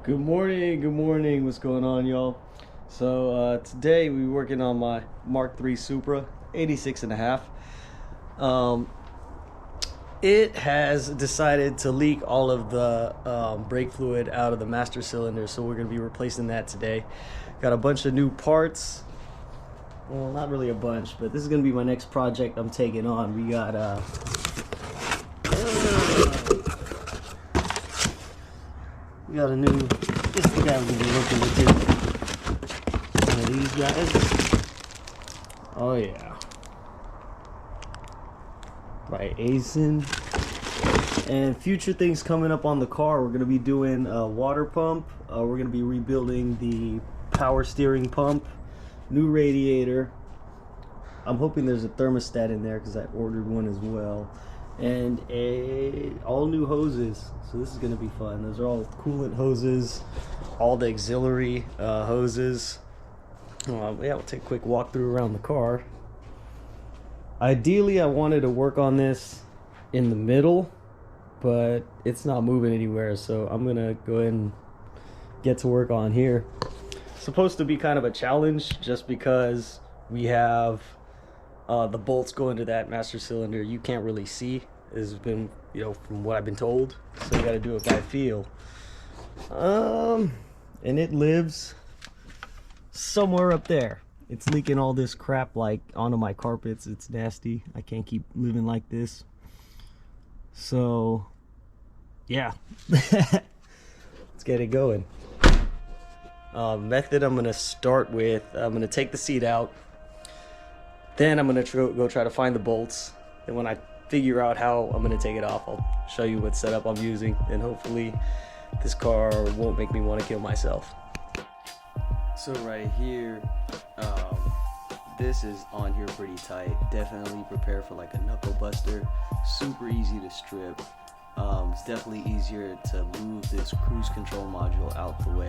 Good morning, what's going on, y'all? So today we're working on my Mk3 Supra 86 and a half. It has decided to leak all of the brake fluid out of the master cylinder, so we're going to be replacing that today. Got a bunch of new parts. Well, not really a bunch, but this is going to be my next project I'm taking on. We got we got a new, this is the guy we're going to be working with here. One of these guys. Oh yeah. By Asen. And future things coming up on the car, we're going to be doing a water pump. We're going to be rebuilding the power steering pump. New radiator. I'm hoping there's a thermostat in there because I ordered one as well. And all new hoses, so this is going to be fun. Those are all coolant hoses, all the auxiliary hoses. Yeah, we'll take a quick walkthrough around the car. Ideally, I wanted to work on this in the middle, but it's not moving anywhere, so I'm going to go ahead and get to work on here. Supposed to be kind of a challenge just because we have the bolts go into that master cylinder. You can't really see, has been, from what I've been told, so you got to do it by feel. And it lives somewhere up there. It's leaking all this crap like onto my carpets. It's nasty. I can't keep living like this. So yeah. Let's get it going. Method I'm gonna start with, I'm gonna take the seat out, then I'm gonna go try to find the bolts, and when I figure out how I'm gonna take it off, I'll show you what setup I'm using, and hopefully this car won't make me want to kill myself. So right here, this is on here pretty tight. Definitely prepare for like a knuckle buster. Super easy to strip. It's definitely easier to move this cruise control module out the way.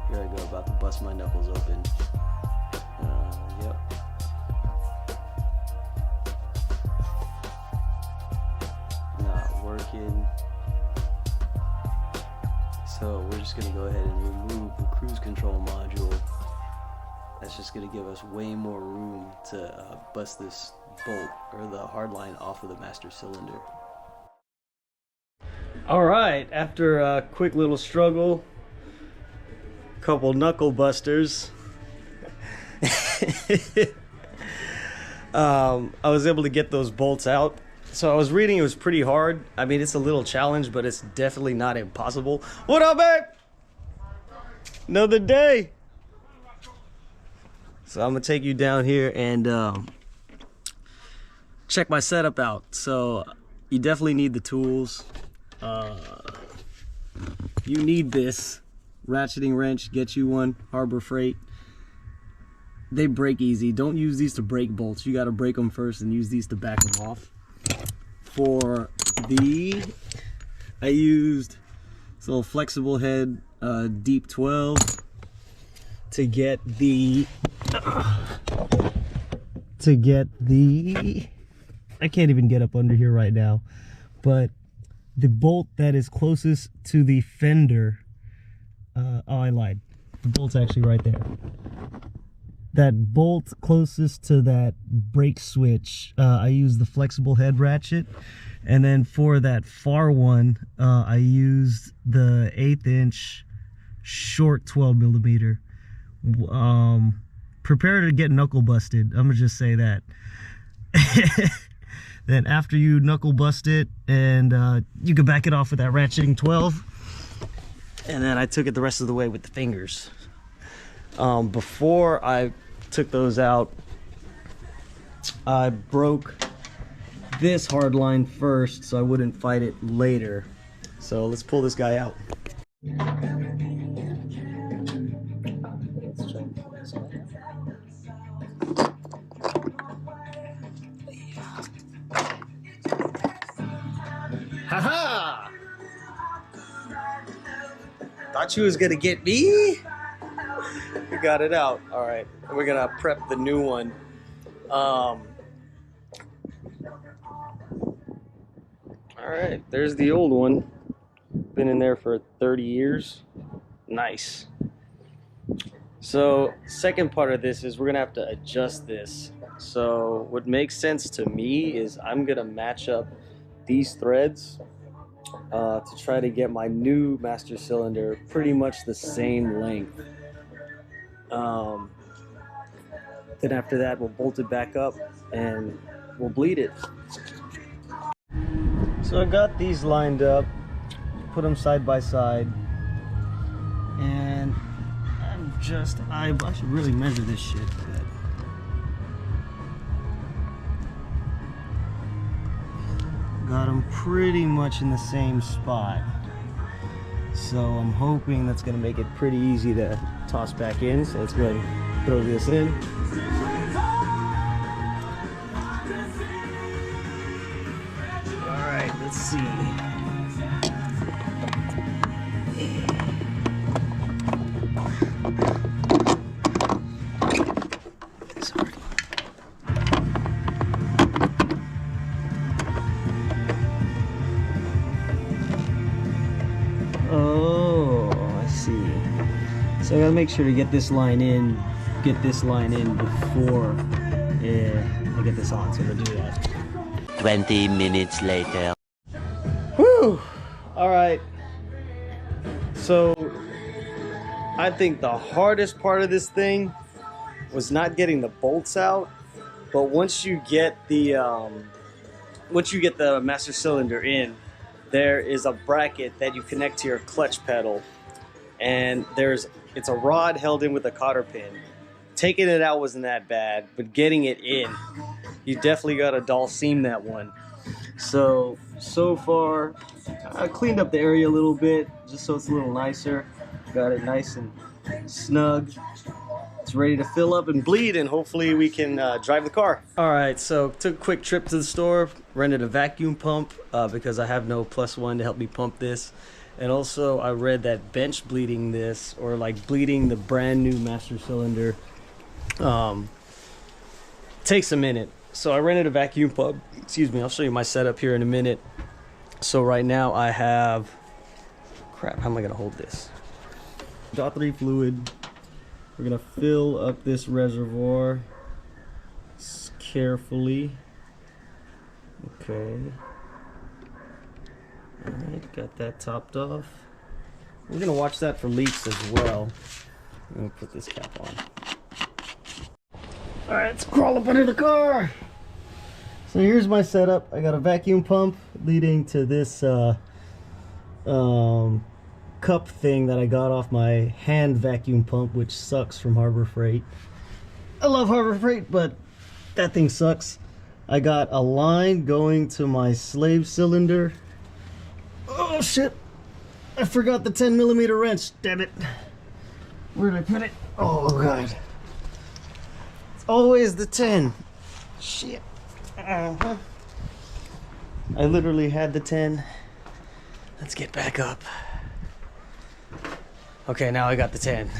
Here I go, about to bust my knuckles open. Yep. Not working. So we're just gonna go ahead and remove the cruise control module. That's just gonna give us way more room to bust this bolt or the hard line off of the master cylinder. All right, after a quick little struggle, couple knuckle busters, I was able to get those bolts out. So I was reading it was pretty hard. I mean, it's a little challenge, but it's definitely not impossible. What up, babe? Another day. So I'm gonna take you down here and check my setup out. So you definitely need the tools. You need this ratcheting wrench. Get you one, Harbor Freight. They break easy. Don't use these to break bolts. You got to break them first and use these to back them off. For I used this little flexible head deep 12 to get the I can't even get up under here right now, but the bolt that is closest to the fender, oh, I lied, the bolt's actually right there. That bolt closest to that brake switch, I use the flexible head ratchet. And then for that far one, I used the 1/8 inch short 12 millimeter. Prepare to get knuckle busted. I'm gonna just say that. Then after you knuckle bust it, and you can back it off with that ratcheting 12. And then I took it the rest of the way with the fingers. Before I took those out, I broke this hard line first so I wouldn't fight it later. So let's pull this guy out. Haha! Thought you was gonna get me? We got it out. All right, we're gonna prep the new one. All right, there's the old one. Been in there for 30 years. Nice. So second part of this is we're gonna have to adjust this. So what makes sense to me is I'm gonna match up these threads to try to get my new master cylinder pretty much the same length. Then after that, we'll bolt it back up and we'll bleed it. So I got these lined up, put them side by side, and I should really measure this shit. Got them pretty much in the same spot. So I'm hoping that's gonna make it pretty easy to toss back in. So let's go ahead and throw this in. All right, let's see. Oh, I see. So I gotta make sure to get this line in before I get this on. So I'm gonna do that. 20 minutes later. Whew! Alright. So I think the hardest part of this thing was not getting the bolts out, but once you get the master cylinder in, there is a bracket that you connect to your clutch pedal, and it's a rod held in with a cotter pin. Taking it out wasn't that bad, but getting it in, you definitely got to dull seam that one. So far, I cleaned up the area a little bit just so it's a little nicer. Got it nice and snug. It's ready to fill up and bleed, and hopefully we can drive the car. All right, so took a quick trip to the store, rented a vacuum pump because I have no +1 to help me pump this. And also I read that bench bleeding this, or like bleeding the brand new master cylinder, takes a minute. So I rented a vacuum pump. Excuse me, I'll show you my setup here in a minute. So right now I have, crap, how am I gonna hold this? .3 fluid. We're gonna fill up this reservoir carefully. Okay. Alright, got that topped off. We're gonna watch that for leaks as well. I'm gonna put this cap on. Alright, let's crawl up under the car. So here's my setup. I got a vacuum pump leading to this cup thing that I got off my hand vacuum pump, which sucks, from Harbor Freight. I love Harbor Freight, but that thing sucks. I got a line going to my slave cylinder. Oh shit, I forgot the 10mm wrench, damn it. Where did I put it? Oh god, it's always the 10. Shit. I literally had the 10. Let's get back up. Okay, now I got the 10.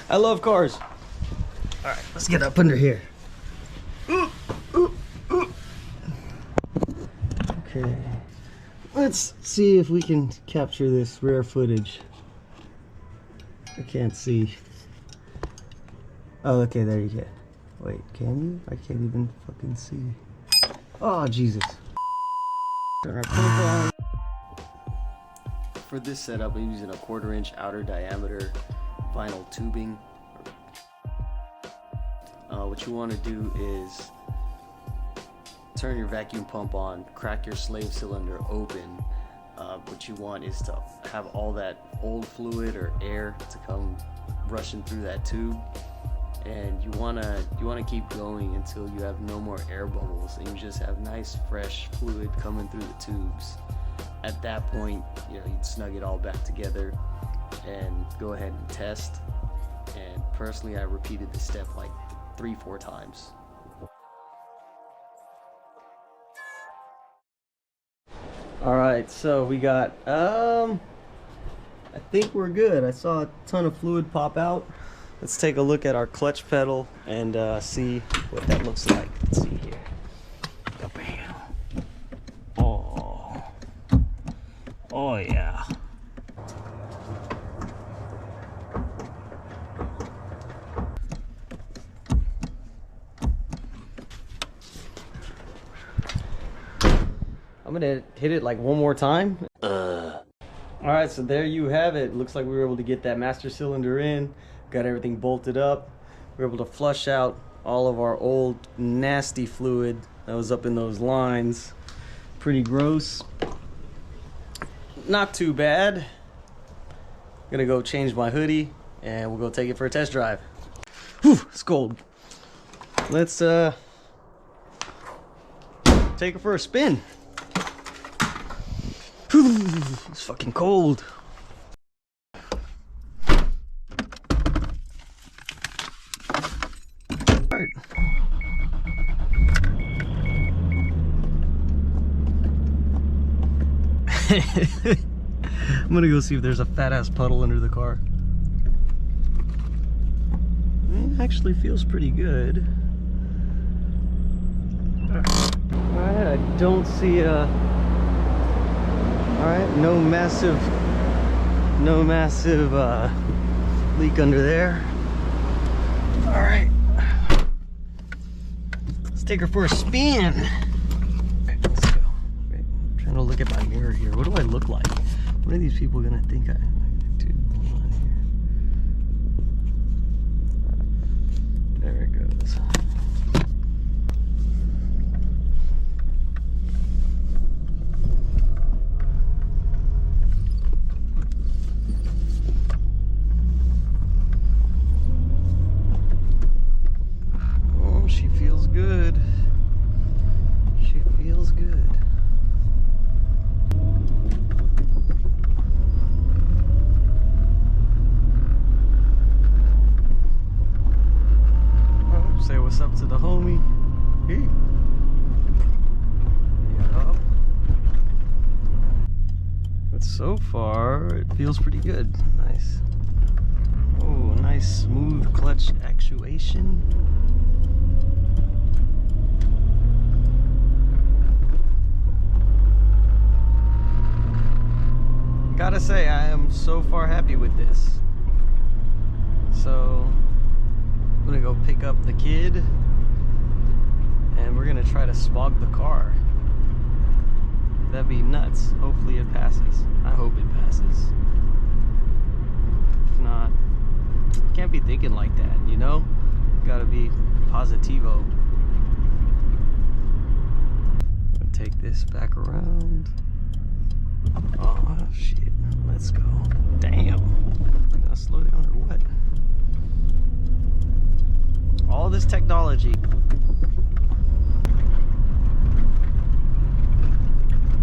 I love cars. All right, let's get up under here. Okay, let's see if we can capture this rare footage. I can't see. Oh, okay, there you go. Wait, can you? I can't even fucking see. Oh, Jesus. Turn our pump on. For this setup, I'm using a 1/4" outer diameter vinyl tubing. What you want to do is turn your vacuum pump on, crack your slave cylinder open. What you want is to have all that old fluid or air to come rushing through that tube, and you wanna keep going until you have no more air bubbles and you just have nice fresh fluid coming through the tubes. At that point, you'd snug it all back together and go ahead and test. And personally, I repeated this step like 3-4 times. All right, so we got, I think we're good. I saw a ton of fluid pop out. Let's take a look at our clutch pedal and see what that looks like. Let's see here. Oh, oh yeah. gonna hit it like one more time. Alright, so there you have it. Looks like we were able to get that master cylinder in, got everything bolted up. We were able to flush out all of our old nasty fluid that was up in those lines. Pretty gross. Not too bad. Gonna go change my hoodie and we'll go take it for a test drive. Whew, it's cold. Let's take it for a spin. Whew, it's fucking cold. Alright. I'm gonna go see if there's a fat ass puddle under the car. It actually feels pretty good. Alright, I don't see a... Alright, no massive leak under there. Alright. Let's take her for a spin. Alright, let's go. Okay, I'm trying to look at my mirror here. What do I look like? What are these people gonna think I do? Hold on here. There it goes. Oh, she feels good. She feels good. Say what's up to the homie. Hey. Yep. But so far, it feels pretty good. Nice. Oh, nice smooth clutch actuation. Gotta say, I am so far happy with this. So I'm gonna go pick up the kid and we're gonna try to smog the car. That'd be nuts. Hopefully it passes. I hope it passes. If not, can't be thinking like that, you know? Gotta be positivo. I'm gonna take this back around. Oh shit, let's go. Damn. I gotta slow down or what? All this technology.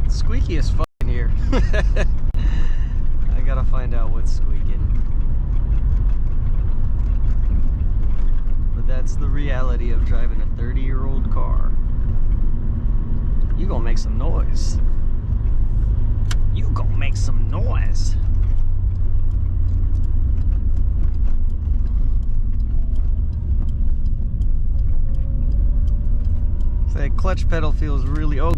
It's squeaky as fuck in here. I gotta find out what's squeaking. But that's the reality of driving a 30-year-old car. You gonna make some noise. You gonna make some noise. That clutch pedal feels really... Oh.